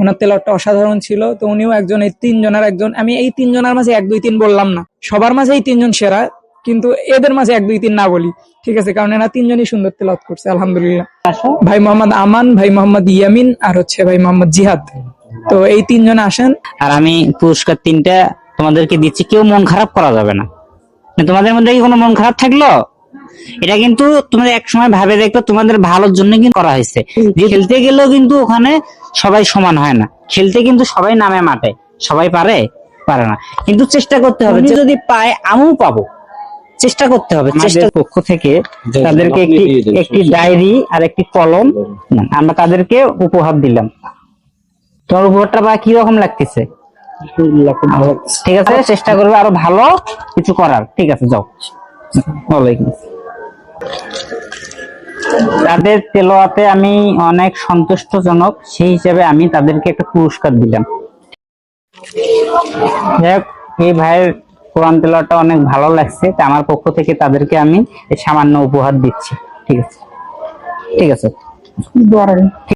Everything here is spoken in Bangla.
ওনার তেলাওয়াতটা অসাধারণ ছিল। তো উনিও একজন, এই তিনজনের একজন। আমি এই তিনজনের মাঝে 1 2 3 বললাম না, সবার মাঝে এই তিনজন সেরা, কিন্তু এদের মাঝে 1 2 3 না বলি, ঠিক আছে, কারণ এরা তিনজনই সুন্দর তেলাওয়াত করছে আলহামদুলিল্লাহ। ভাই মোহাম্মদ আমান, ভাই মোহাম্মদ ইয়ামিন, আর হচ্ছে ভাই মোহাম্মদ জিহাদ। তো এই তিনজন আসেন। আর আমি পুরস্কার 3টা তোমাদেরকে দিচ্ছি, কেউ মন খারাপ করা যাবে না। তোমাদের মধ্যে কি কোনো মন খারাপ থাকলো? এটা কিন্তু তোমাদের এক সময় ভাবে দেখবে তোমাদের ভালোর জন্য কিন্তু করা হয়েছে। খেলতে গেলেও কিন্তু ওখানে সবাই সমান হয় না, খেলতে কিন্তু সবাই নামে মাঠে, সবাই পারে না, কিন্তু চেষ্টা করতে হবে। যদি পায় আমিও পাবো, চেষ্টা করতে হবে। চেষ্টার পক্ষ থেকে তাদেরকে একটি ডায়েরি আর একটি কলম আমরা তাদেরকে উপহার দিলাম। তোমার উপহারটা বা কি রকম লাগতেছে? ঠিক আছে, চেষ্টা করবে আরো ভালো কিছু করার। ঠিক আছে, যাও। ওয়ালাইকুম। তাদের তেলাওয়াতে আমি অনেক সন্তুষ্টজনক, সেই হিসেবে আমি তাদেরকে একটা পুরস্কার দিলাম। এই ভাইয়ের কোরআন তেলাওয়াতটা অনেক ভালো লাগছে, তা আমার পক্ষ থেকে তাদেরকে আমি সামান্য উপহার দিচ্ছি। ঠিক আছে, ঠিক আছে।